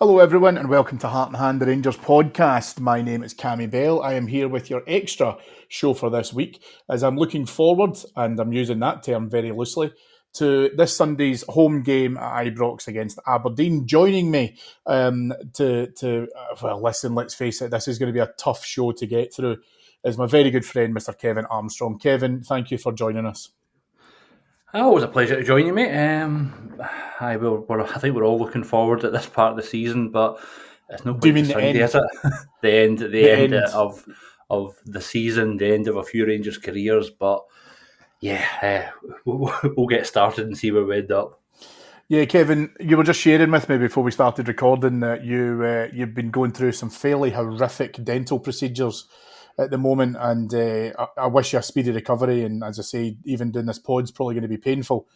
Hello, everyone, and welcome to Heart and Hand, the Rangers podcast. My name is Cammy Bell. I am here with your extra show for this week, as I'm looking forward, and I'm using that term very loosely, to this Sunday's home game at Ibrox against Aberdeen. Joining me listen, let's face it, this is going to be a tough show to get through, is my very good friend, Mr. Kevin Armstrong. Kevin, thank you for joining us. Always a pleasure to join you, mate. I think we're all looking forward to this part of the season, but it's not Do you quite mean the the Sunday, end? is it? the The end end. of the season, the end of a few Rangers' careers. But yeah, we'll get started and see where we end up. Yeah, Kevin, you were just sharing with me before we started recording that you've been going through some fairly horrific dental procedures at the moment, and I wish you a speedy recovery. And as I say, even doing this pod's probably going to be painful.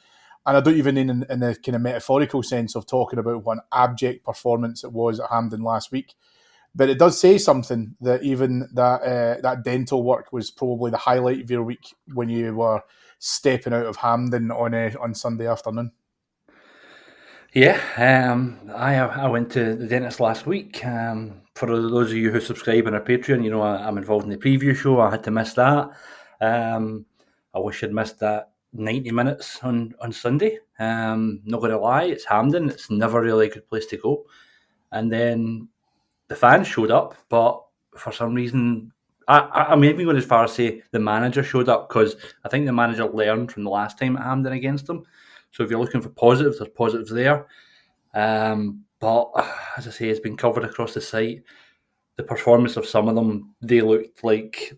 And I don't even mean in the kind of metaphorical sense of talking about what an abject performance it was at Hampden last week, but it does say something that even that dental work was probably the highlight of your week when you were stepping out of Hampden on Sunday afternoon. Yeah, I went to the dentist last week. For those of you who subscribe on our Patreon, you know I'm involved in the preview show. I had to miss that. I wish I'd missed that 90 minutes on Sunday. Not going to lie, it's Hampden. It's never really a good place to go. And then the fans showed up, but for some reason, I'm even going as far as say the manager showed up, because I think the manager learned from the last time at Hampden against them. So if you're looking for positives, there's positives there. But as I say, it's been covered across the site. The performance of some of them, they looked like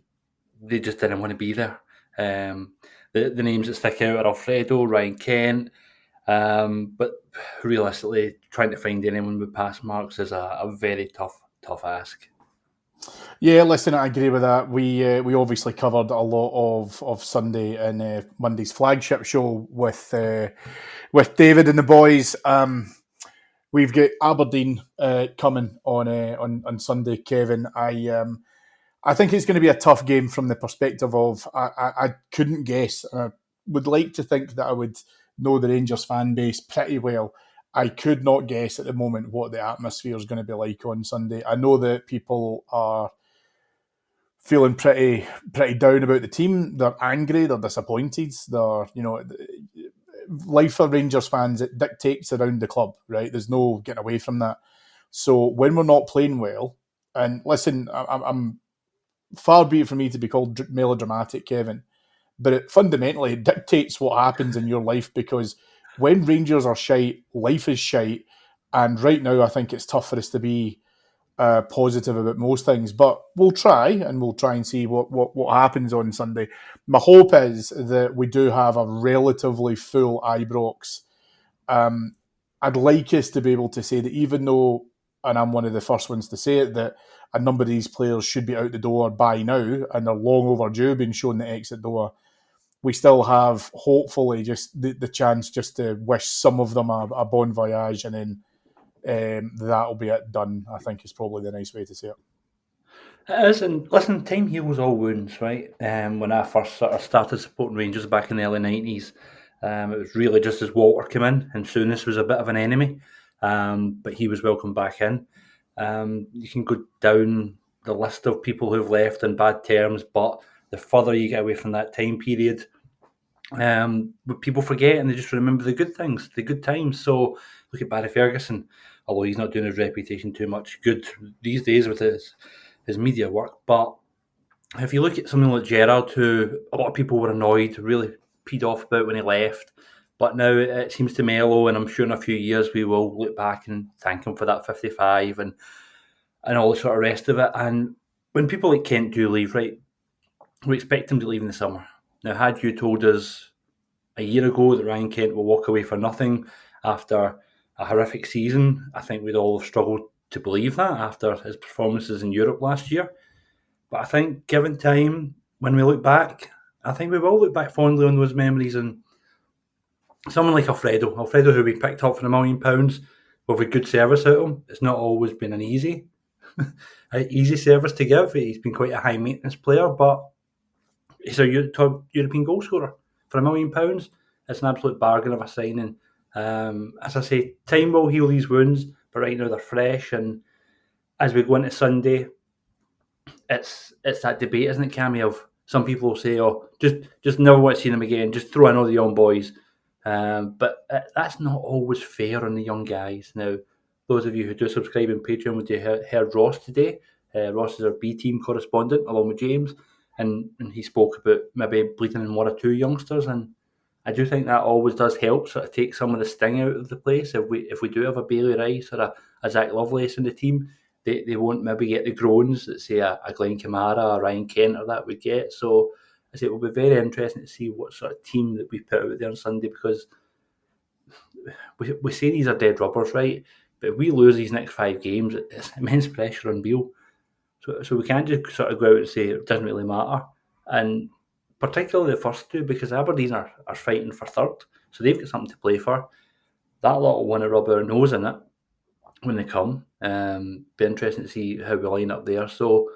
they just didn't want to be there. The names that stick out are Alfredo, Ryan Kent, but realistically, trying to find anyone with pass marks is a very tough ask. Yeah, listen, I agree with that. We obviously covered a lot of Sunday and Monday's flagship show with David and the boys. We've got Aberdeen coming on Sunday, Kevin. I think it's going to be a tough game from the perspective of I couldn't guess. I would like to think that I would know the Rangers fan base pretty well. I could not guess at the moment what the atmosphere is going to be like on Sunday. I know that people are feeling pretty down about the team. They're angry. They're disappointed. Life for Rangers fans, it dictates around the club, right? There's no getting away from that. So when we're not playing well, and listen, I'm far be it from me to be called melodramatic, Kevin, but it fundamentally dictates what happens in your life, because when Rangers are shite, life is shite. And right now, I think it's tough for us to be positive about most things, but we'll try and see what happens on Sunday. My hope is that we do have a relatively full Ibrox. I'd like us to be able to say that, even though, and I'm one of the first ones to say it, that a number of these players should be out the door by now and they're long overdue being shown the exit door, we still have, hopefully, just the chance just to wish some of them a bon voyage, and then that'll be it done, I think, is probably the nice way to say it. It is, and listen, time heals all wounds, right? When I first sort of started supporting Rangers back in the early 90s, it was really just as Walter came in, and Souness was a bit of an enemy, but he was welcomed back in. You can go down the list of people who've left on bad terms, but the further you get away from that time period, people forget and they just remember the good things, the good times. So look at Barry Ferguson, although he's not doing his reputation too much good these days with his media work. But if you look at something like Gerrard, who a lot of people were annoyed, really peed off about when he left, but now it seems to mellow, and I'm sure in a few years we will look back and thank him for that 55 and all the sort of rest of it. And when people like Kent do leave, right, we expect him to leave in the summer. Now, had you told us a year ago that Ryan Kent will walk away for nothing after a horrific season, I think we'd all have struggled to believe that after his performances in Europe last year. But I think, given time, when we look back, I think we will look back fondly on those memories. And someone like Alfredo, who we picked up for £1 million with a good service out of him, it's not always been an easy service to give. He's been quite a high maintenance player, but he's a top European goal scorer for £1 million. It's an absolute bargain of a signing. As I say, time will heal these wounds, but right now they're fresh. And as we go into Sunday, it's that debate, isn't it, Cammy? Of some people will say, "Oh, just never want to see them again. Just throw in all the young boys." But that's not always fair on the young guys. Now, those of you who do subscribe on Patreon would have heard Ross today. Ross is our B team correspondent along with James, and he spoke about maybe bleeding in one or two youngsters, and I do think that always does help sort of take some of the sting out of the place. If we do have a Bailey Rice or a Zach Lovelace in the team, they won't maybe get the groans that say a Glenn Kamara or Ryan Kent or that would get. So I say it will be very interesting to see what sort of team that we put out there on Sunday, because we say these are dead rubbers, right? But if we lose these next 5 games, it's immense pressure on Beale. So we can't just sort of go out and say it doesn't really matter. And particularly the first two, because Aberdeen are fighting for third, so they've got something to play for. That lot will want to rub our nose in it when they come. Be interesting to see how we line up there. So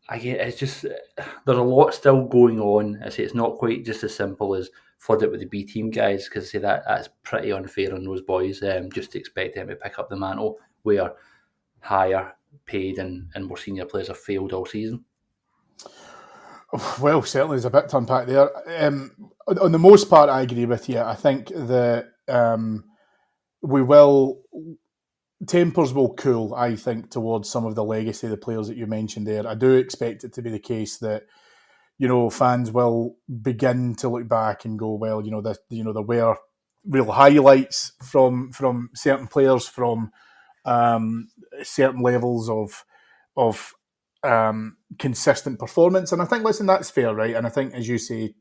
I get it's just there's a lot still going on. I say it's not quite just as simple as flood it with the B team guys, because I say that's pretty unfair on those boys. Just to expect them to pick up the mantle where higher paid and more senior players have failed all season. Well, certainly there's a bit to unpack there. On the most part, I agree with you. I think that tempers will cool, I think, towards some of the legacy of the players that you mentioned there. I do expect it to be the case that, fans will begin to look back and go, well, there were real highlights from certain players, from certain levels of consistent performance. And I think, listen, that's fair, right? And I think, as you say,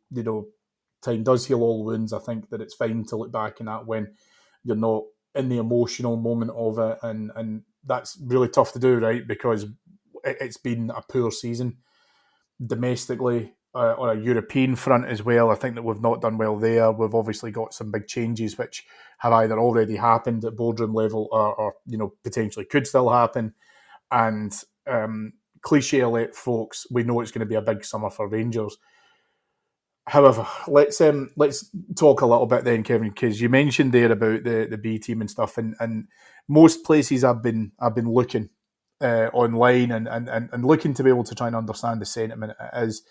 time does heal all wounds. I think that it's fine to look back on that when you're not in the emotional moment of it, and that's really tough to do, right? Because it's been a poor season domestically, on a European front as well. I think that we've not done well there. We've obviously got some big changes which have either already happened at boardroom level or potentially could still happen. And cliche let folks, we know it's going to be a big summer for Rangers. However, let's talk a little bit then, Kevin, because you mentioned there about the B team and stuff, and most places I've been looking online and looking to be able to try and understand the sentiment is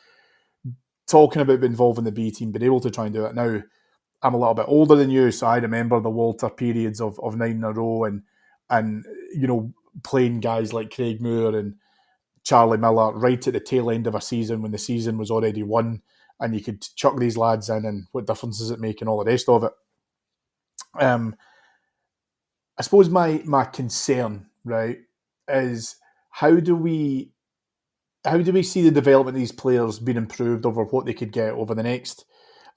talking about being involved in the B team, being able to try and do it. Now, I'm a little bit older than you, so I remember the Walter periods of 9 in a row and playing guys like Craig Moore and Charlie Miller right at the tail end of a season when the season was already won, and you could chuck these lads in, and what difference does it make, and all the rest of it. I suppose my concern, right, is how do we see the development of these players being improved over what they could get over the next,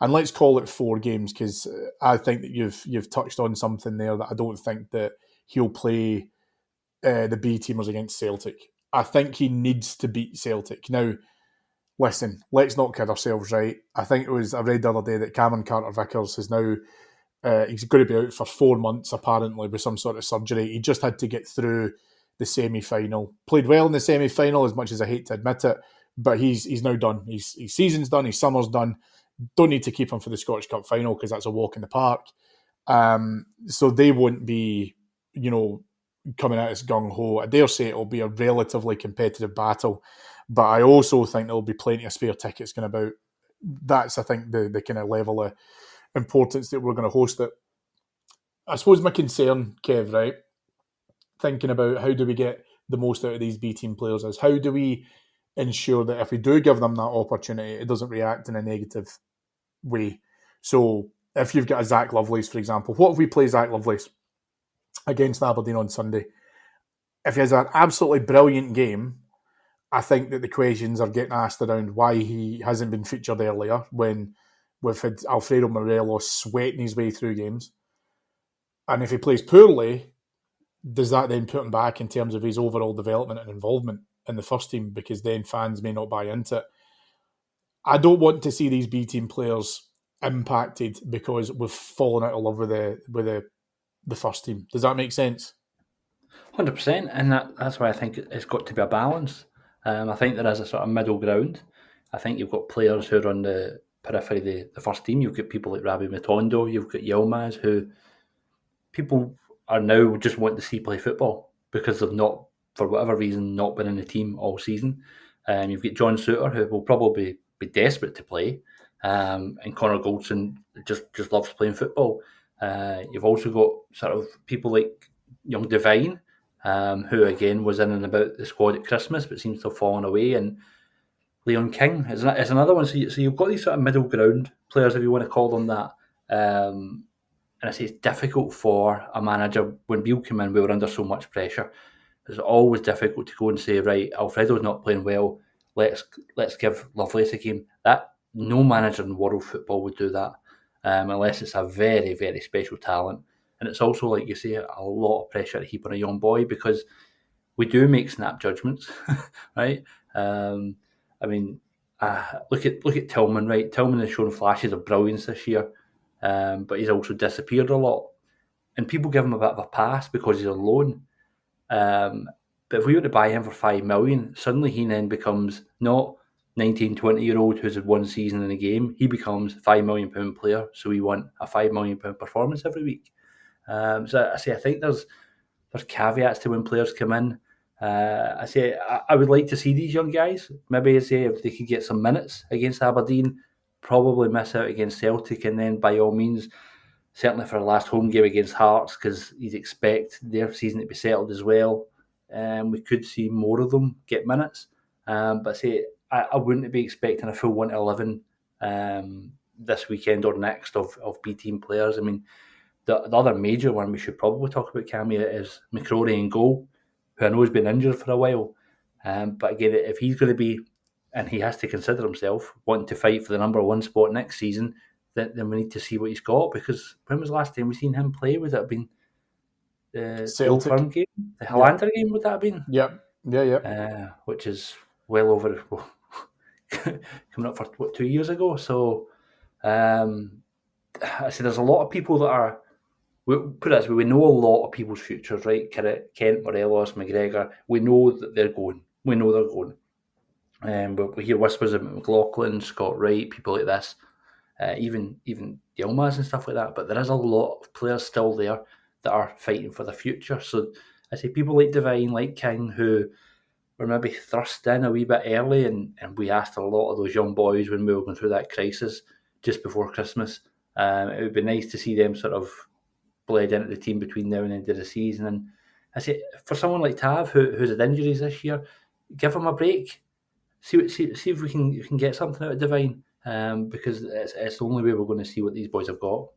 and let's call it 4 games, because I think that you've touched on something there that I don't think that he'll play the B teamers against Celtic. I think he needs to beat Celtic. Now, listen, let's not kid ourselves, right? I read the other day that Cameron Carter-Vickers is now, he's going to be out for 4 months, apparently, with some sort of surgery. He just had to get through the semi-final. Played well in the semi-final, as much as I hate to admit it, but he's now done. His season's done, his summer's done. Don't need to keep him for the Scottish Cup final, because that's a walk in the park. So they won't be, coming out as gung-ho. I dare say it'll be a relatively competitive battle, but I also think there'll be plenty of spare tickets going about. That's, I think, the kind of level of importance that we're going to host it. I suppose my concern, Kev, right, thinking about how do we get the most out of these B team players is how do we ensure that if we do give them that opportunity, it doesn't react in a negative way. So if you've got a Zach Lovelace, for example, what if we play Zach Lovelace against Aberdeen on Sunday? If he has an absolutely brilliant game, I think that the questions are getting asked around why he hasn't been featured earlier when we've had Alfredo Morelos sweating his way through games. And if he plays poorly, does that then put him back in terms of his overall development and involvement in the first team? Because then fans may not buy into it. I don't want to see these B team players impacted because we've fallen out of love with the first team. Does that make sense? 100%, and that's why I think it's got to be a balance. I think there is a sort of middle ground. I think you've got players who are on the periphery of the first team. You've got people like Robbie McCrory, you've got Yilmaz, who people are now just wanting to see play football because they've not, for whatever reason, not been in the team all season. You've got John Souttar, who will probably be desperate to play, and Connor Goldson just loves playing football. You've also got sort of people like young Devine, who again was in and about the squad at Christmas, but seems to have fallen away. And Leon King is another one. So you've got these sort of middle ground players, if you want to call them that. And I say it's difficult for a manager when Beale came in. We were under so much pressure. It's always difficult to go and say, right, Alfredo's not playing well. Let's give Lovelace a game. That no manager in world football would do that, unless it's a very, very special talent. And it's also, like you say, a lot of pressure to heap on a young boy because we do make snap judgments, right? I mean, look at Tillman, right? Tillman has shown flashes of brilliance this year, but he's also disappeared a lot. And people give him a bit of a pass because he's on loan. But if we were to buy him for $5 million, suddenly he then becomes not 19, 20-year-old who's had one season in a game. He becomes £5 million player. So we want a £5 million performance every week. So I think there's caveats to when players come in. I would like to see these young guys. Maybe if they could get some minutes against Aberdeen, probably miss out against Celtic, and then by all means, certainly for the last home game against Hearts, because you'd expect their season to be settled as well. We could see more of them get minutes. But I wouldn't be expecting a full 1 to 11 this weekend or next of B team players. I mean, the other major one we should probably talk about, Cammy, is McCrory in goal, who I know has been injured for a while. But again, if he's going to be, and he has to consider himself, wanting to fight for the number one spot next season, then we need to see what he's got. Because when was the last time we seen him play? Would that have been the Old Firm game? The Hollander game, would that have been? Yep. Yeah. Which is well over, coming up for, 2 years ago? So, I say there's a lot of people that are, put it this way, we know a lot of people's futures, right? Kent, Morelos, McGregor. We know that they're going. We know they're going. But we hear whispers of McLaughlin, Scott Wright, people like this, even Yilmaz and stuff like that. But there is a lot of players still there that are fighting for the future. So I say people like Devine, like King, who were maybe thrust in a wee bit early, and we asked a lot of those young boys when we were going through that crisis just before Christmas. It would be nice to see them sort of bled into the team between now and the end of the season. And I say, for someone like Tav, who's had injuries this year, give him a break. See if we can get something out of Devine, because it's the only way we're going to see what these boys have got.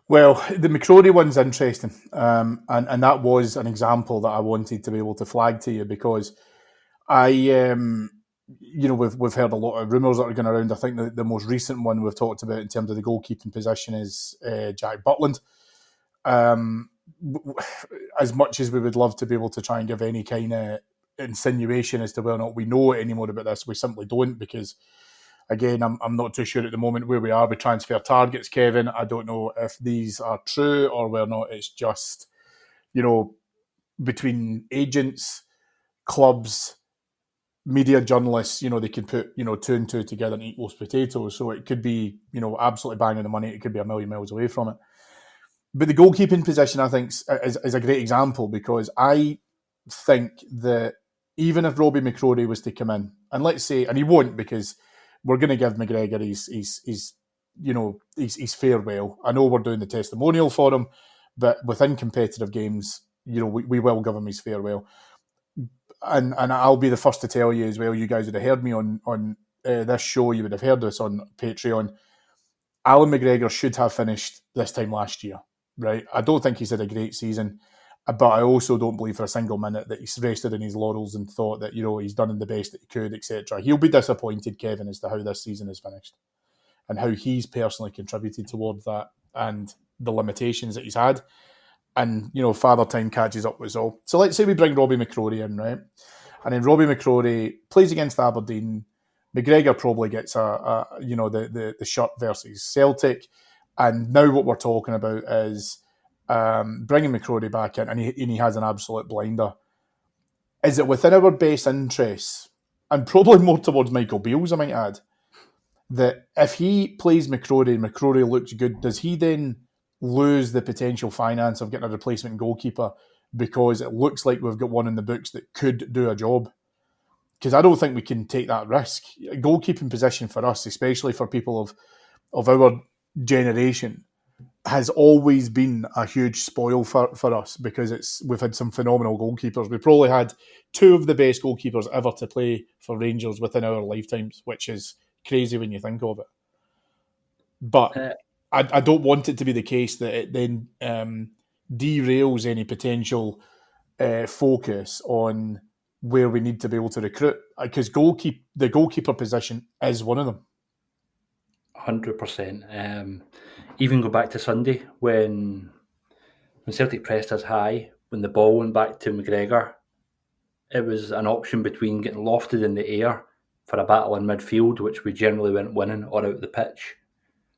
Well, the McCrory one's interesting, and that was an example that I wanted to be able to flag to you, because I, we've heard a lot of rumours that are going around. I think the most recent one we've talked about in terms of the goalkeeping position is Jack Butland. As much as we would love to be able to try and give any kind of insinuation as to whether or not we know any more about this, we simply don't, because again, I'm not too sure at the moment where we are with transfer targets, Kevin. I don't know if these are true or whether or not it's just, between agents, clubs, media journalists, they can put, 2 and 2 together and equals potatoes. So it could be, absolutely banging the money. It could be a million miles away from it. But the goalkeeping position, I think, is a great example, because I think that even if Robbie McCrory was to come in, and let's say, and he won't, because we're going to give McGregor his farewell. I know we're doing the testimonial for him, but within competitive games, we will give him his farewell. And I'll be the first to tell you as well, you guys would have heard me on this show, you would have heard this on Patreon. Alan McGregor should have finished this time last year, right? I don't think he's had a great season, but I also don't believe for a single minute that he's rested in his laurels and thought that, he's done the best that he could, etc. He'll be disappointed, Kevin, as to how this season is finished and how he's personally contributed towards that and the limitations that he's had. And, Father Time catches up with us all. So let's say we bring Robbie McCrory in, right? And then Robbie McCrory plays against Aberdeen. McGregor probably gets the shirt versus Celtic. And now what we're talking about is bringing McCrory back in, and he has an absolute blinder. Is it within our best interests, and probably more towards Michael Beale's, I might add, that if he plays McCrory and McCrory looks good, does he then lose the potential finance of getting a replacement goalkeeper because it looks like we've got one in the books that could do a job. Because I don't think we can take that risk. A goalkeeping position for us, especially for people of our generation, has always been a huge spoil for us because we've had some phenomenal goalkeepers. We probably had two of the best goalkeepers ever to play for Rangers within our lifetimes, which is crazy when you think of it. But I don't want it to be the case that it then derails any potential focus on where we need to be able to recruit, because the goalkeeper position is one of them. 100%. Even go back to Sunday when Celtic pressed us high, when the ball went back to McGregor, it was an option between getting lofted in the air for a battle in midfield, which we generally went winning, or out the pitch.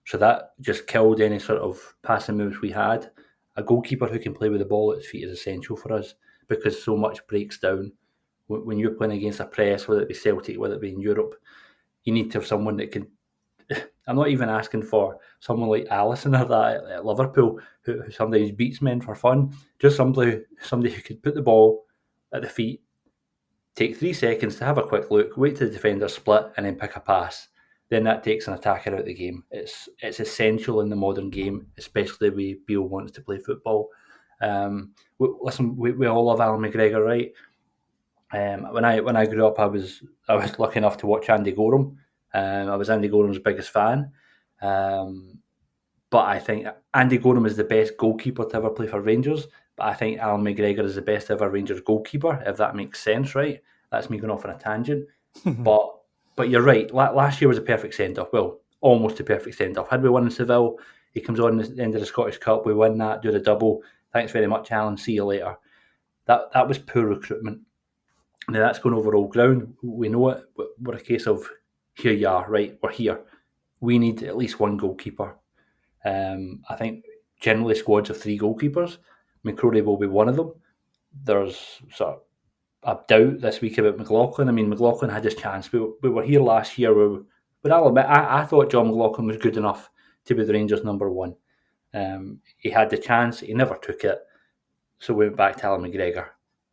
So that just killed any sort of passing moves we had. A goalkeeper who can play with the ball at his feet is essential for us, because so much breaks down. When you're playing against a press, whether it be Celtic, whether it be in Europe, you need to have someone that can... I'm not even asking for someone like Alisson or that at Liverpool, who somebody who beats men for fun. Just somebody who could put the ball at the feet, take 3 seconds to have a quick look, wait till the defender split, and then pick a pass. Then that takes an attacker out of the game. It's essential in the modern game, especially the way Beale wants to play football. Listen, we all love Alan McGregor, right? When I grew up, I was lucky enough to watch Andy Gorham. I was Andy Gorham's biggest fan. But I think Andy Gorham is the best goalkeeper to ever play for Rangers. But I think Alan McGregor is the best ever Rangers goalkeeper, if that makes sense, right? That's me going off on a tangent. But you're right. Last year was a perfect send-off. Well, almost a perfect send-off. Had we won in Seville, he comes on at the end of the Scottish Cup, we win that, do the double. Thanks very much, Alan. See you later. That was poor recruitment. Now that's going over old ground. We know it. We're a case of, here you are, right? We're here. We need at least one goalkeeper. I think generally squads of 3 goalkeepers. McCrory will be one of them. There's sort of a doubt this week about McLaughlin. I mean, McLaughlin had his chance. We were here last year. But I'll admit, I thought John McLaughlin was good enough to be the Rangers' number 1. He had the chance. He never took it. So we went back to Alan McGregor.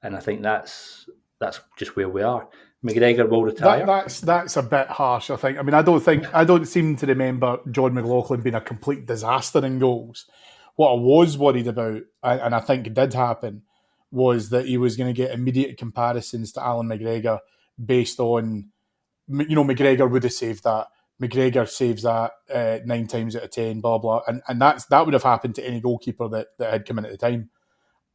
And I think that's just where we are. McGregor will retire. That's a bit harsh, I think. I mean, I don't seem to remember John McLaughlin being a complete disaster in goals. What I was worried about, and I think it did happen, was that he was going to get immediate comparisons to Alan McGregor based on, McGregor would have saved that. McGregor saves that 9 times out of 10, blah, blah. And that would have happened to any goalkeeper that had come in at the time.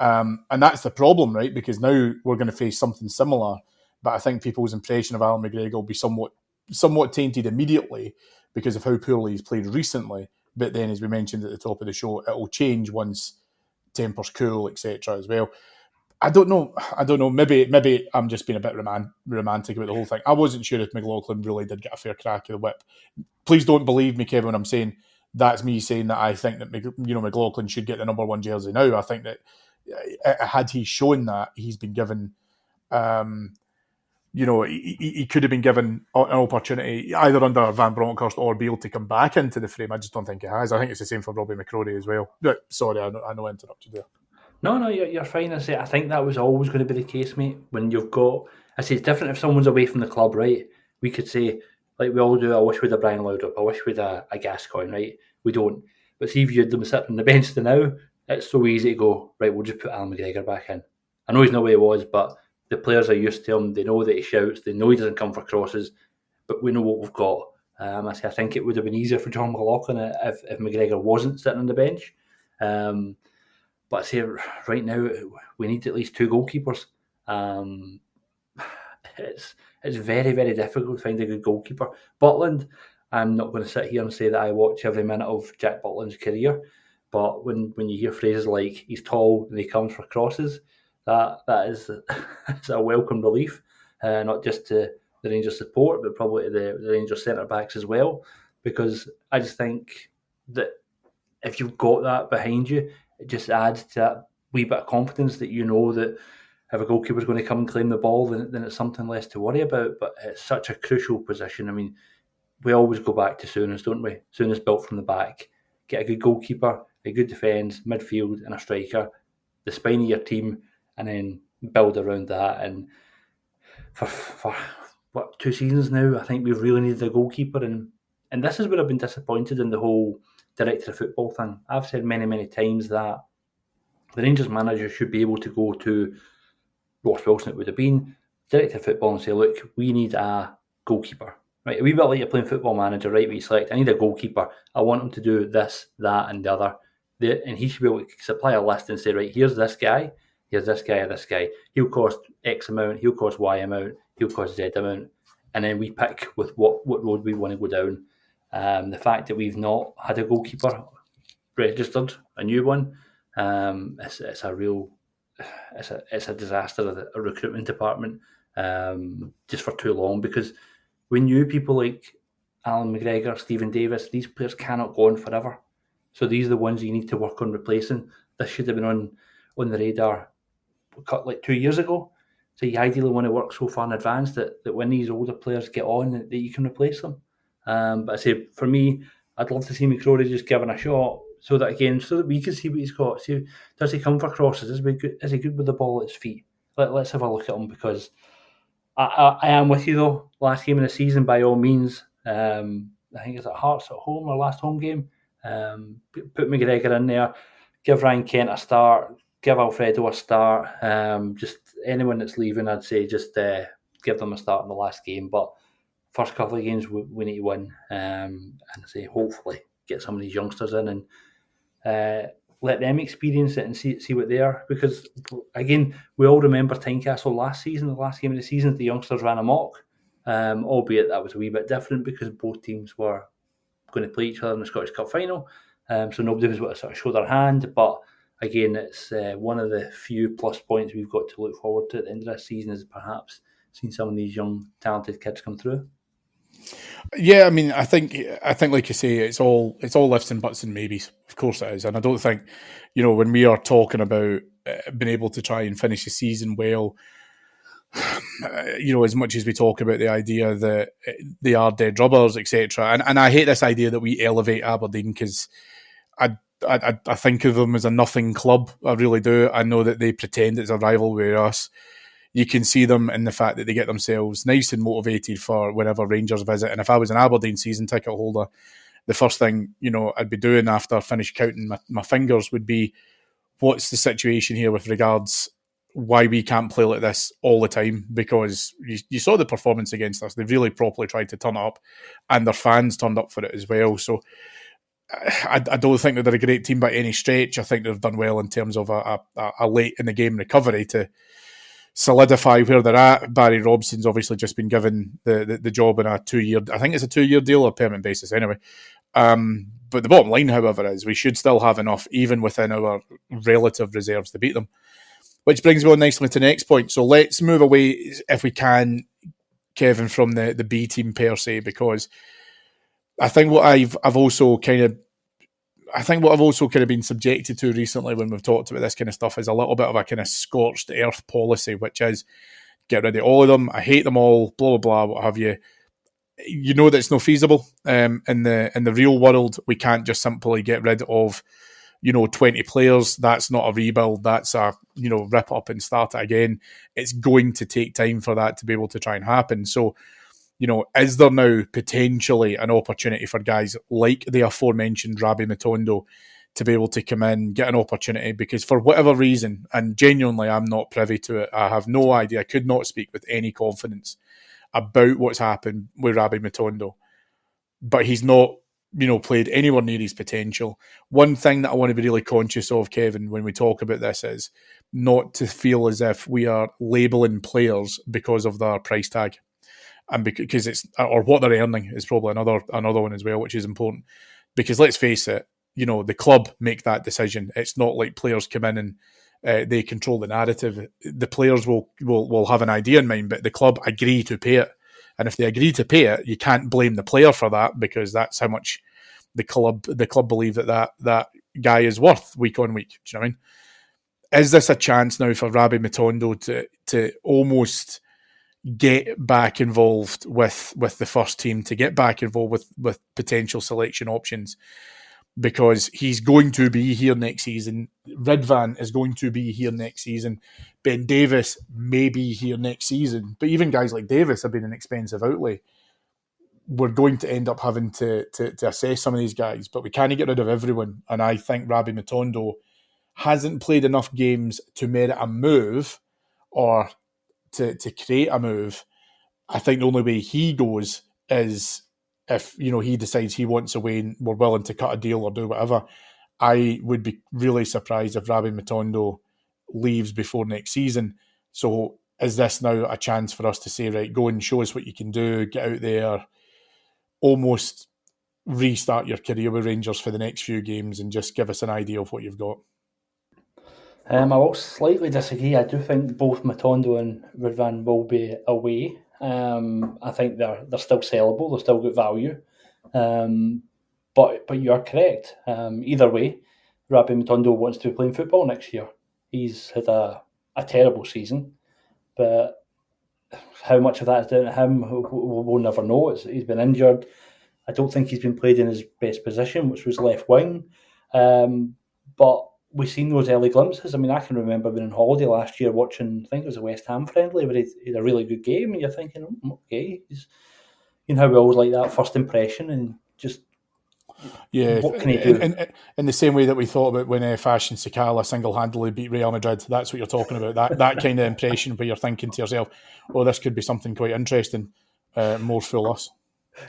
And that's the problem, right? Because now we're going to face something similar. But I think people's impression of Alan McGregor will be somewhat tainted immediately because of how poorly he's played recently. But then, as we mentioned at the top of the show, it will change once tempers cool, etc. as well. I don't know. Maybe I'm just being a bit romantic about the whole thing. I wasn't sure if McLaughlin really did get a fair crack of the whip. Please don't believe me, Kevin, when I'm saying that's me saying that I think that McLaughlin should get the number 1 jersey now. I think that had he shown that, he's been given... he could have been given an opportunity either under Van Bronckhorst or Beale to come back into the frame. I just don't think he has. I think it's the same for Robbie McCrory as well. Sorry, I know I interrupted there. No, you're fine. I think that was always going to be the case, mate. When you've got... I say it's different if someone's away from the club, right? We could say, like we all do, I wish we'd a Brian Laudrup, I wish we'd a Gascoigne, right? We don't. But see if you had them sitting on the bench to now, it's so easy to go, right, we'll just put Alan McGregor back in. I know he's not where he was, but the players are used to him. They know that he shouts. They know he doesn't come for crosses. But we know what we've got. I think it would have been easier for John McLaughlin if McGregor wasn't sitting on the bench. But I say right now, we need at least 2 goalkeepers. It's very, very difficult to find a good goalkeeper. Butland, I'm not going to sit here and say that I watch every minute of Jack Butland's career. But when you hear phrases like he's tall and he comes for crosses, that is it's a welcome relief, not just to the Rangers support, but probably to the Rangers centre-backs as well, because I just think that if you've got that behind you, it just adds to that wee bit of confidence that you know that if a goalkeeper's going to come and claim the ball, then it's something less to worry about. But it's such a crucial position. I mean, we always go back to Souness, don't we? Souness built from the back. Get a good goalkeeper, a good defence, midfield, and a striker, the spine of your team, and then build around that. And for what, 2 seasons now, I think we've really needed a goalkeeper, and this is where I've been disappointed in the whole director of football thing. I've said many times that the Rangers manager should be able to go to Ross Wilson, it would have been, director of football, and say, look, we need a goalkeeper. Right, a wee bit like you're playing Football Manager, right? We select, I need a goalkeeper. I want him to do this, that, and the other. And he should be able to supply a list and say, right, here's this guy, here's this guy, or this guy. He'll cost X amount, he'll cost Y amount, he'll cost Z amount. And then we pick with what road we want to go down. The fact that we've not had a goalkeeper registered, a new one, it's a real, it's a disaster of a recruitment department, just for too long, because we knew people like Alan McGregor, Stephen Davis, these players cannot go on forever. So these are the ones you need to work on replacing. This should have been on the radar like 2 years ago. So you ideally want to work so far in advance that when these older players get on, that you can replace them. But I say, for me, I'd love to see McCrory just given a shot, so that we can see what he's got. See, does he come for crosses? Is he good with the ball at his feet? Let's have a look at him, because I am with you though. Last game of the season, by all means. I think it's at Hearts at home, our last home game. Put McGregor in there. Give Ryan Kent a start. Give Alfredo a start. Just anyone that's leaving, I'd say just give them a start in the last game. But first couple of games, we need to win. And I say hopefully get some of these youngsters in and let them experience it and see what they are. Because, again, we all remember Tynecastle last season, the last game of the season, the youngsters ran amok, albeit that was a wee bit different because both teams were going to play each other in the Scottish Cup final. So nobody was able to sort of show their hand. But, again, it's one of the few plus points we've got to look forward to at the end of this season is perhaps seeing some of these young, talented kids come through. Yeah, I mean, I think, like you say, it's all ifs and buts and maybes. Of course it is, and I don't think, when we are talking about being able to try and finish the season well, as much as we talk about the idea that they are dead rubbers, etc., and I hate this idea that we elevate Aberdeen, because I think of them as a nothing club. I really do. I know that they pretend it's a rival with us. You can see them in the fact that they get themselves nice and motivated for whenever Rangers visit. And if I was an Aberdeen season ticket holder, the first thing, I'd be doing after I finish counting my fingers would be, what's the situation here with regards why we can't play like this all the time? Because you saw the performance against us. They've really properly tried to turn it up, and their fans turned up for it as well. So I don't think that they're a great team by any stretch. I think they've done well in terms of a late in the game recovery to solidify where they're at. Barry Robson's obviously just been given the job in a 2-year, I think it's a 2-year deal or permanent basis anyway. But the bottom line, however, is we should still have enough, even within our relative reserves, to beat them. Which brings me on nicely to the next point. So let's move away, if we can, Kevin, from the B team per se, because I think what I've also kind of been subjected to recently when we've talked about this kind of stuff is a little bit of a kind of scorched earth policy, which is get rid of all of them. I hate them all, blah, blah, blah, what have you. You know that it's not feasible. In the real world, we can't just simply get rid of 20 players. That's not a rebuild. That's a rip up and start it again. It's going to take time for that to be able to try and happen. So, is there now potentially an opportunity for guys like the aforementioned Robbie Matondo to be able to come in, get an opportunity? Because for whatever reason, and genuinely I'm not privy to it, I have no idea, I could not speak with any confidence about what's happened with Robbie Matondo, but he's not, played anywhere near his potential. One thing that I want to be really conscious of, Kevin, when we talk about this is not to feel as if we are labelling players because of their price tag. And because it's, or what they're earning is probably another one as well, which is important. Because let's face it, the club make that decision. It's not like players come in and they control the narrative. The players will have an idea in mind, but the club agree to pay it. And if they agree to pay it, you can't blame the player for that, because that's how much the club believe that guy is worth week on week. Do you know what I mean? Is this a chance now for Robbie Matondo to almost get back involved with the first team, to get back involved with potential selection options? because he's going to be here next season. Ridvan is going to be here next season. Ben Davis may be here next season. But even guys like Davis have been an expensive outlay. We're going to end up having to assess some of these guys, but we can't get rid of everyone. And I think Robbie Matondo hasn't played enough games to merit a move or to create a move. I think the only way he goes is if he decides he wants away and we're willing to cut a deal or do whatever. I would be really surprised if Robbie Matondo leaves before next season. So is this now a chance for us to say, right, go and show us what you can do, get out there, almost restart your career with Rangers for the next few games and just give us an idea of what you've got? I will slightly disagree. I do think both Matondo and Ridvan will be away. I think they're still sellable. They're still good value. But you are correct. Either way, Robbie Matondo wants to be playing football next year. He's had a terrible season, but how much of that is down to him, we'll never know. He's been injured. I don't think he's been played in his best position, which was left wing. But we've seen those early glimpses. I mean, I can remember being on holiday last year watching, I think it was a West Ham friendly, where he had a really good game, and you're thinking, okay, how we always like that first impression, and just what can he do? In the same way that we thought about when Fashion Sakala single-handedly beat Real Madrid, that's what you're talking about. That kind of impression where you're thinking to yourself, "Oh, this could be something quite interesting." More fool us.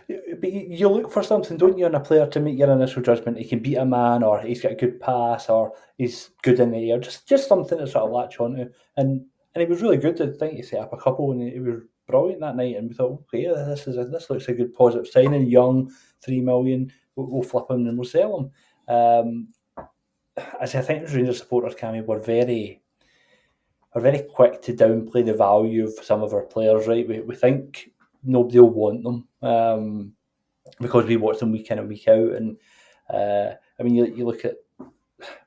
But you look for something, don't you, in a player to make your initial judgment? He can beat a man, or he's got a good pass, or he's good in the air. Just something to sort of latch onto. And he was really good. I think he set up a couple, and he was brilliant that night. And we thought, okay, this looks a good positive signing. Young, $3 million. We'll flip him and we'll sell him. As I think Rangers supporters, Cammy, were very quick to downplay the value of some of our players. Right, we think nobody will want them because we watch them week in and week out. And I mean, you look at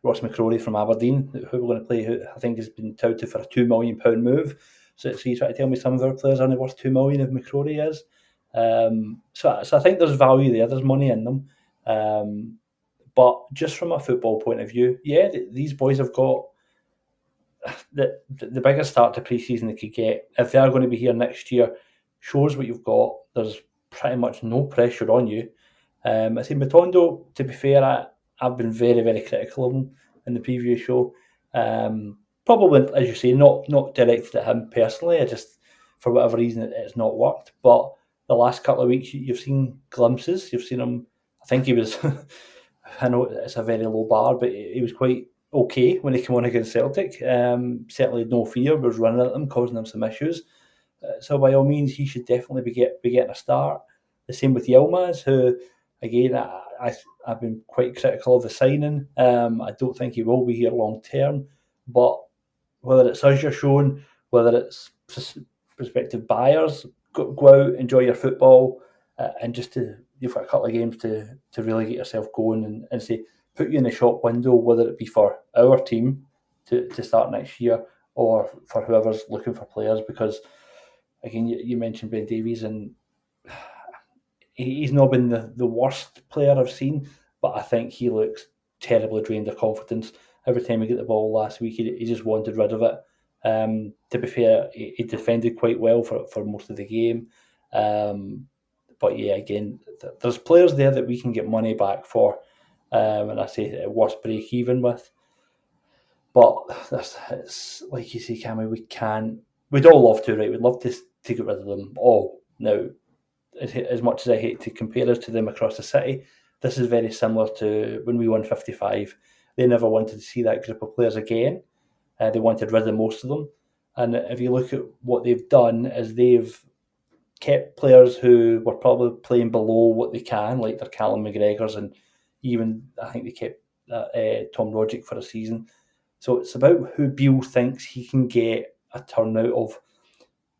Ross McCrory from Aberdeen, who we're going to play, who I think has been touted for a £2 million move. So you try to tell me some of our players are only worth $2 million if McCrory is. So I think there's value there. There's money in them. But just from a football point of view, these boys have got the biggest start to pre-season they could get. If they are going to be here next year, shows what you've got. There's pretty much no pressure on you. I say Matondo, to be fair, I've been very, very critical of him in the previous show. Probably, as you say, not directed at him personally. I just, for whatever reason, it's not worked. But the last couple of weeks, you've seen glimpses. You've seen him, I think he was, I know it's a very low bar, but he was quite okay when he came on against Celtic. Certainly no fear, was running at them, causing them some issues. So by all means, he should definitely be getting a start. The same with Yilmaz, who, again, I've been quite critical of the signing. I don't think he will be here long term. But whether it's us you're showing, whether it's prospective buyers, go out, enjoy your football, and you've got a couple of games to really get yourself going and say, put you in the shop window, whether it be for our team to start next year or for whoever's looking for players. Because again, you mentioned Ben Davies, and he's not been the worst player I've seen, but I think he looks terribly drained of confidence. Every time he got the ball last week, he just wanted rid of it. To be fair, he defended quite well for most of the game. But yeah, again, there's players there that we can get money back for, and I say worst break even with. But it's like you say, Cammy, we'd all love to, right? We'd love to get rid of them all. Now, as much as I hate to compare us to them across the city, this is very similar to when we won 55. They never wanted to see that group of players again. They wanted rid of most of them. And if you look at what they've done, is they've kept players who were probably playing below what they can, like their Callum McGregors, and even I think they kept Tom Rogic for a season. So it's about who Beale thinks he can get a turnout of.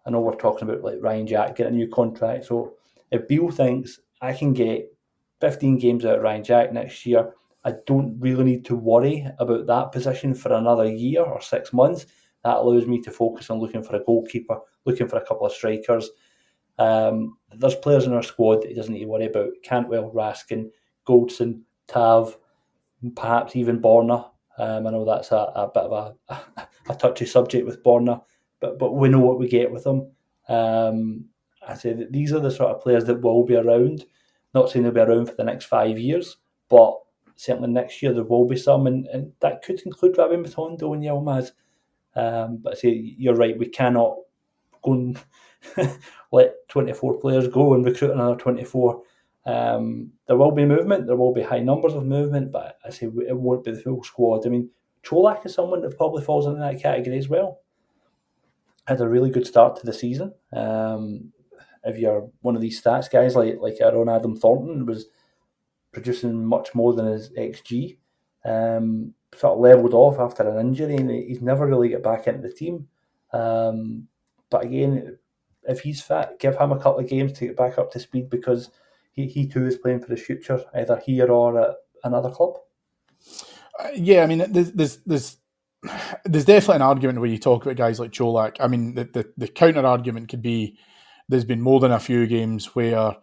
I know we're talking about like Ryan Jack getting a new contract. So if Beale thinks I can get 15 games out of Ryan Jack next year, I don't really need to worry about that position for another year or 6 months. That allows me to focus on looking for a goalkeeper, looking for a couple of strikers. There's players in our squad that he doesn't need to worry about. Cantwell, Raskin, Goldson, Tav. perhaps even Borna. I know that's a bit of a touchy subject with Borna, but we know what we get with him. I say that these are the sort of players that will be around. Not saying they'll be around for the next 5 years, but certainly next year there will be some, and that could include Robbie Matondo and Yilmaz. But I say you're right, we cannot go and let 24 players go and recruit another 24. There will be movement, there will be high numbers of movement, but I say it won't be the full squad. I mean, Cholak is someone that probably falls into that category as well. Had a really good start to the season. If you're one of these stats guys like our own Adam Thornton, was producing much more than his XG. Sort of levelled off after an injury, and he's never really got back into the team. But again, if he's fit, give him a couple of games to get back up to speed, because he too is playing for his future, either here or at another club. Yeah, I mean, there's definitely an argument where you talk about guys like Cholak. I mean, the counter argument could be there's been more than a few games where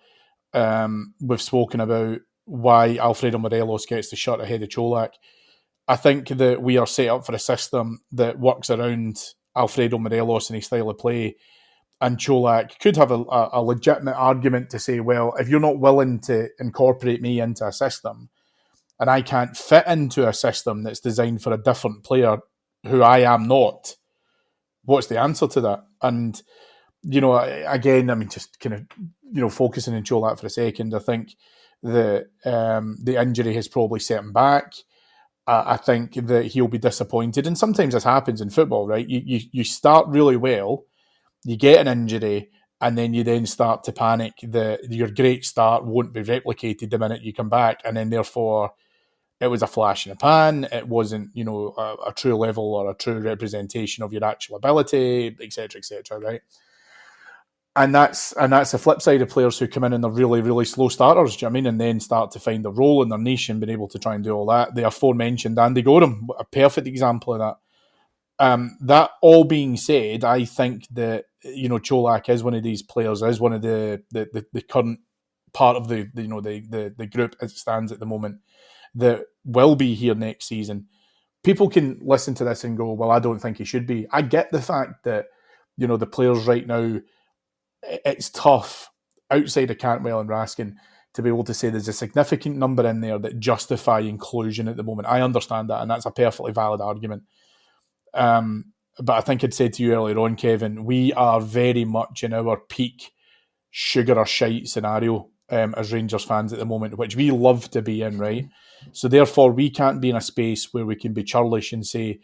we've spoken about why Alfredo Morelos gets the shot ahead of Cholak. I think that we are set up for a system that works around Alfredo Morelos and his style of play, and Cholak could have a legitimate argument to say, well, if you're not willing to incorporate me into a system, and I can't fit into a system that's designed for a different player who I am not, what's the answer to that? And, again, I mean, just kind of, focusing on Cholak for a second, I think the injury has probably set him back. I think that he'll be disappointed. And sometimes this happens in football, right? You start really well, you get an injury, and then you then start to panic that your great start won't be replicated the minute you come back. And then therefore, it was a flash in the pan. It wasn't, a true level or a true representation of your actual ability, etc., right? And that's the flip side of players who come in and they're really, really slow starters, do you know what I mean? And then start to find a role in their niche and being able to try and do all that. The aforementioned Andy Gorham, a perfect example of that. That all being said, I think that, Cholak is one of these players, is one of the current part of the group as it stands at the moment, that will be here next season. People can listen to this and go, well, I don't think he should be. I get the fact that, the players right now, it's tough outside of Cantwell and Raskin to be able to say there's a significant number in there that justify inclusion at the moment. I understand that, and that's a perfectly valid argument. But I think I'd said to you earlier on, Kevin, we are very much in our peak sugar or shite scenario as Rangers fans at the moment, which we love to be in, right? So therefore, we can't be in a space where we can be churlish and say,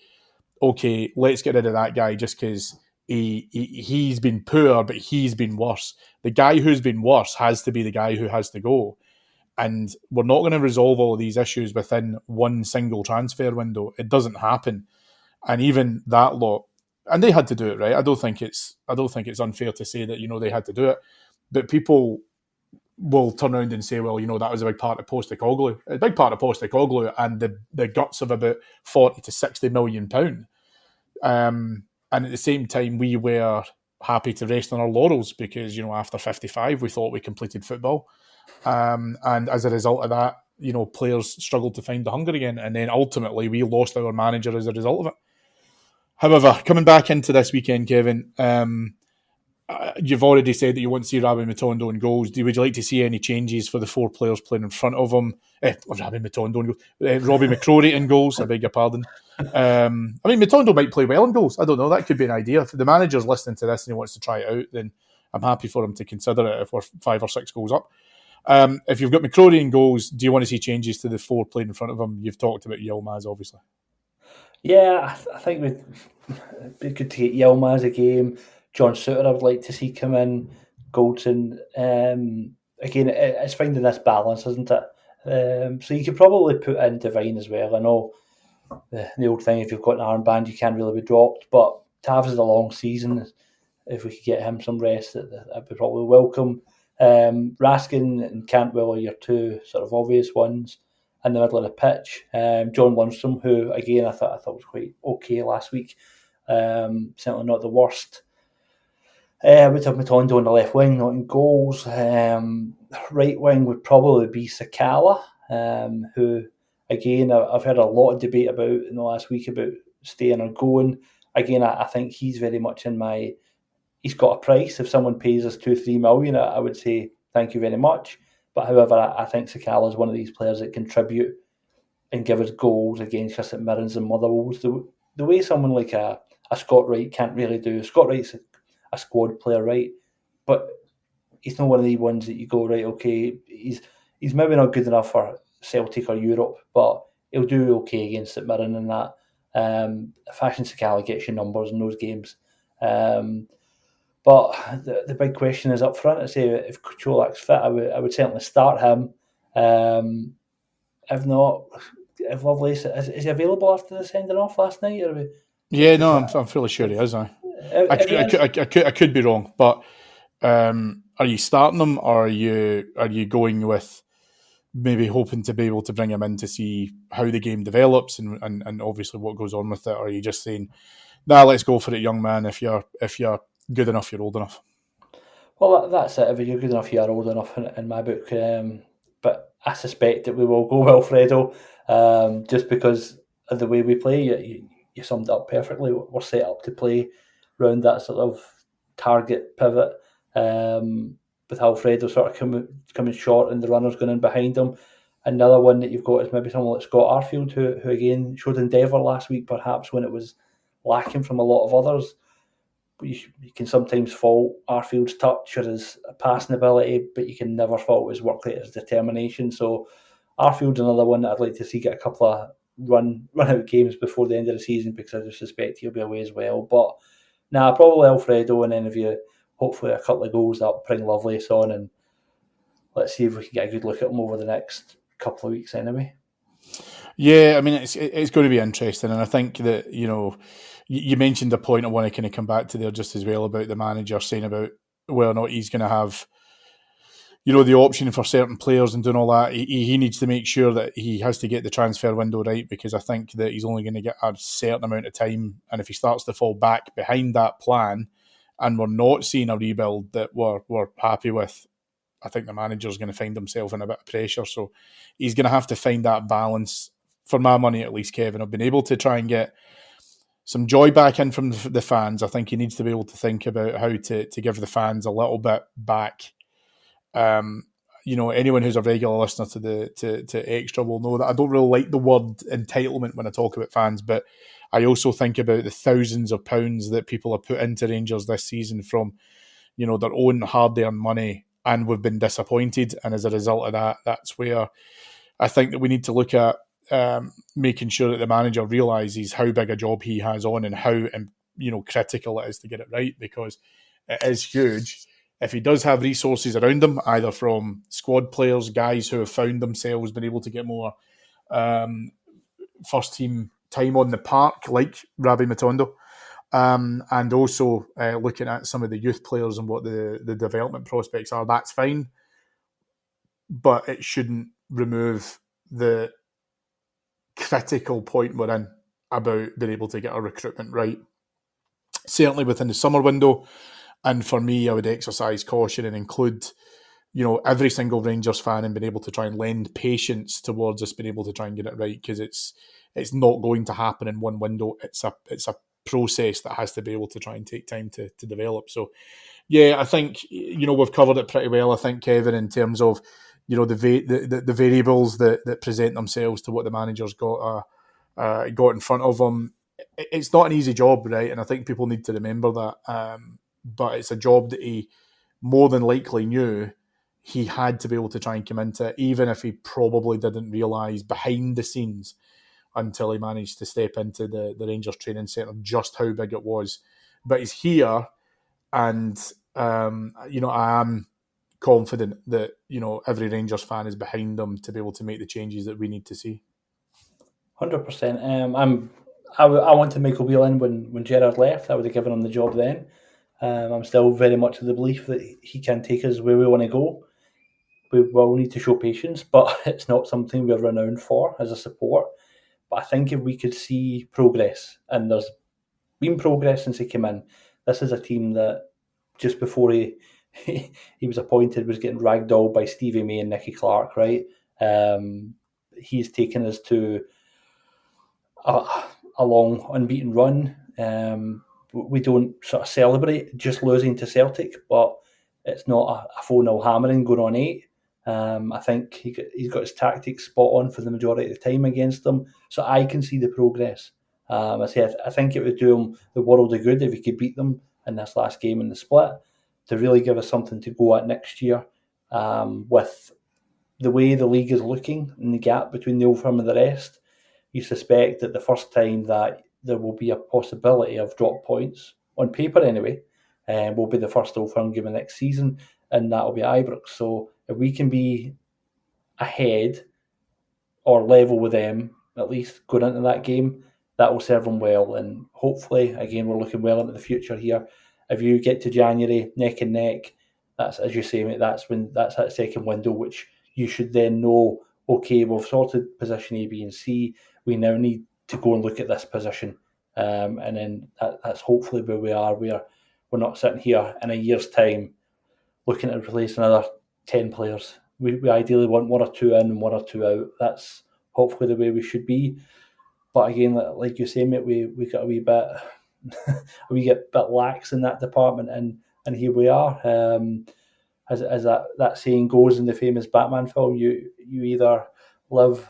okay, let's get rid of that guy just because he's been poor, but he's been worse. The guy who's been worse has to be the guy who has to go. And we're not going to resolve all of these issues within one single transfer window. It doesn't happen. And even that lot, and they had to do it, right? I don't think it's unfair to say that, they had to do it. But people will turn around and say, well, that was a big part of Postecoglou. A big part of Postecoglou and the guts of about 40 to 60 million pound. And at the same time, we were happy to rest on our laurels because, after 55, we thought we completed football. And as a result of that, players struggled to find the hunger again. And then ultimately, we lost our manager as a result of it. However, coming back into this weekend, Kevin, you've already said that you want to see Robbie Matondo in goals. Would you like to see any changes for the four players playing in front of him? Robbie Matondo in goals. Robbie McCrory in goals, I beg your pardon. I mean, Matondo might play well in goals. I don't know. That could be an idea. If the manager's listening to this and he wants to try it out, then I'm happy for him to consider it if we're 5 or 6 goals up. If you've got McCrory in goals, do you want to see changes to the four playing in front of him? You've talked about Yilmaz, obviously. Yeah, I think it'd be good to get Yilmaz a game. John Suter, I would like to see come in. Goldson. Again, it's finding this balance, isn't it? So you could probably put in Devine as well. I know the old thing, if you've got an armband, you can't really be dropped. But Tavs is a long season. If we could get him some rest, that'd be probably welcome. Raskin and Cantwell are your two sort of obvious ones in the middle of the pitch. John Lundstrom, who again I thought was quite okay last week. Certainly not the worst. Would have Matondo on the left wing, not in goals. Right wing would probably be Sakala, who Again, I've heard a lot of debate about in the last week about staying or going. Again, I think he's very much in my. He's got a price. If someone pays us 2-3 million, I would say thank you very much. But however, I think Sakala is one of these players that contribute and give us goals against us at Mirrens and Motherwells. The way someone like a Scott Wright can't really do. Scott Wright's a squad player, right? But he's not one of the ones that you go, right, okay, he's maybe not good enough for Celtic or Europe, but he'll do okay against St Mirren and that. Fashion Sakala gets you numbers in those games. But the big question is up front. I say if Cholak's fit, I would certainly start him. If not, if Lovelace is he available after the sending off last night? Or yeah, no, I'm fairly sure he is. I could be wrong, but are you starting him, or are you going with maybe hoping to be able to bring him in to see how the game develops and obviously what goes on with it, or are you just saying, nah, let's go for it, young man. If you're good enough, you're old enough. Well, that's it. If you're good enough, you're old enough in my book. But I suspect that we will go Alfredo, just because of the way we play. You summed it up perfectly. We're set up to play around that sort of target pivot, with Alfredo sort of coming short and the runners going in behind him. Another one that you've got is maybe someone like Scott Arfield, who again showed endeavour last week, perhaps when it was lacking from a lot of others. You can sometimes fault Arfield's touch or his passing ability, but you can never fault his work rate, his determination. So Arfield's another one that I'd like to see get a couple of run out games before the end of the season, because I just suspect he'll be away as well. But probably Alfredo, and then if you hopefully a couple of goals that bring Lovelace on, and let's see if we can get a good look at him over the next couple of weeks anyway. Yeah, I mean, it's going to be interesting, and I think that, you mentioned a point I want to kind of come back to there just as well about the manager saying about whether or not he's going to have, the option for certain players and doing all that. He needs to make sure that he has to get the transfer window right, because I think that he's only going to get a certain amount of time, and if he starts to fall back behind that plan, and we're not seeing a rebuild that we're happy with, I think the manager's going to find himself in a bit of pressure. So he's going to have to find that balance. For my money, at least, Kevin, I've been able to try and get some joy back in from the fans. I think he needs to be able to think about how to give the fans a little bit back. Anyone who's a regular listener to Extra will know that I don't really like the word entitlement when I talk about fans, but I also think about the thousands of pounds that people have put into Rangers this season from, their own hard-earned money, and we've been disappointed. And as a result of that, that's where I think that we need to look at making sure that the manager realises how big a job he has on, and how critical it is to get it right, because it is huge. If he does have resources around him, either from squad players, guys who have found themselves been able to get more first team time on the park, like Robbie McCrory, and also looking at some of the youth players and what the development prospects are, that's fine. But it shouldn't remove the critical point we're in about being able to get our recruitment right. Certainly within the summer window. And for me, I would exercise caution and include, every single Rangers fan and being able to try and lend patience towards us being able to try and get it right, because it's not going to happen in one window. It's a process that has to be able to try and take time to develop. So, yeah, I think, we've covered it pretty well, I think, Kevin, in terms of, the variables that present themselves to what the manager's got in front of them. It's not an easy job, right? And I think people need to remember that. But it's a job that he more than likely knew he had to be able to try and come into, even if he probably didn't realise behind the scenes until he managed to step into the Rangers training centre just how big it was. But he's here, and I am confident that every Rangers fan is behind them to be able to make the changes that we need to see. 100%. I wanted Michael Whelan when Gerrard left. I would have given him the job then. I'm still very much of the belief that he can take us where we want to go. We will need to show patience, but it's not something we're renowned for as a support. But I think if we could see progress, and there's been progress since he came in, this is a team that just before he was appointed was getting ragdolled by Stevie May and Nicky Clark, right? he's taken us to a long unbeaten run. We don't sort of celebrate just losing to Celtic, but it's not a 4-0 hammering going on 8. I think he's got his tactics spot on for the majority of the time against them, so I can see the progress. I think it would do him the world of good if he could beat them in this last game in the split, to really give us something to go at next year. With the way the league is looking and the gap between the Old Firm and the rest, you suspect that the first time that there will be a possibility of drop points, on paper anyway, will be the first Old Firm game of next season, and that will be Ibrox. So if we can be ahead or level with them, at least going into that game, that will serve them well. And hopefully, again, we're looking well into the future here. If you get to January neck and neck, that's, as you say, mate, that's that second window, which you should then know, okay, we've sorted position A, B, and C. We now need to go and look at this position. And then that's hopefully where we are. We're not sitting here in a year's time looking to replace another 10 players. We ideally want 1 or 2 in and 1 or 2 out. That's hopefully the way we should be. But again, like you say, mate, we got a wee bit we get a bit lax in that department, and here we are. As that saying goes in the famous Batman film, you either live,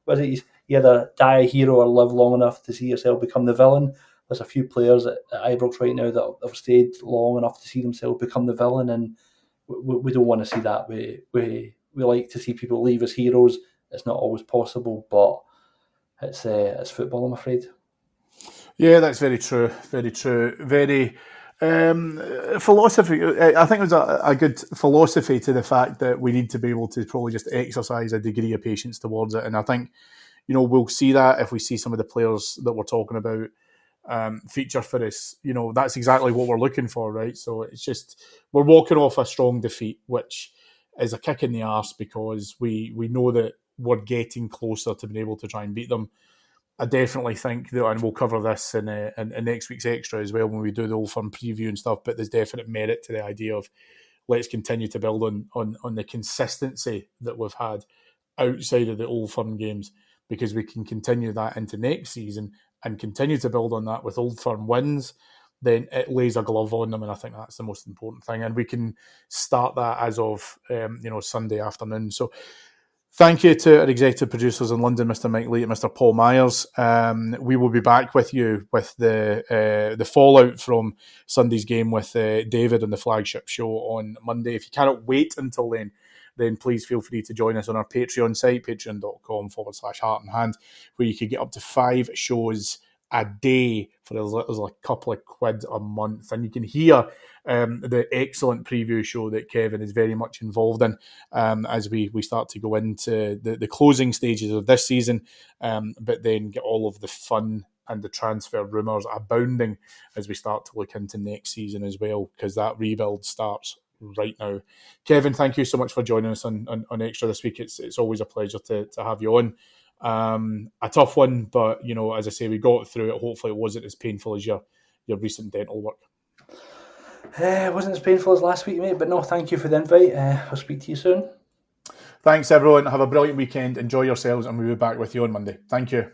you either die a hero or live long enough to see yourself become the villain. There's a few players at Ibrox right now that have stayed long enough to see themselves become the villain, and we don't want to see that. We like to see people leave as heroes. It's not always possible, but it's football, I'm afraid. Yeah, that's very true. Very true. Very philosophy. I think there's a good philosophy to the fact that we need to be able to probably just exercise a degree of patience towards it. And I think, we'll see that if we see some of the players that we're talking about feature for us. That's exactly what we're looking for, right? So it's just, we're walking off a strong defeat, which is a kick in the arse, because we know that we're getting closer to being able to try and beat them. I definitely think that, and we'll cover this in next week's extra as well when we do the Old Firm preview and stuff, but there's definite merit to the idea of let's continue to build on the consistency that we've had outside of the Old Firm games, because we can continue that into next season and continue to build on that with Old Firm wins. Then it lays a glove on them, and I think that's the most important thing. And we can start that as of Sunday afternoon. So thank you to our executive producers in London, Mr. Mike Lee and Mr. Paul Myers. We will be back with you with the fallout from Sunday's game with David on the flagship show on Monday. If you cannot wait until then please feel free to join us on our Patreon site, patreon.com/Heart and Hand, where you can get up to 5 shows a day for as little as a couple of quid a month. And you can hear the excellent preview show that Kevin is very much involved in as we start to go into the closing stages of this season, but then get all of the fun and the transfer rumours abounding as we start to look into next season as well, because that rebuild starts right now. Kevin, thank you so much for joining us on Extra this week. It's always a pleasure to have you on. A tough one, but as I say, we got through it. Hopefully it wasn't as painful as your recent dental work. It wasn't as painful as last week, mate, but no, thank you for the invite. I'll speak to you soon. Thanks everyone, have a brilliant weekend, enjoy yourselves, and we'll be back with you on Monday. Thank you.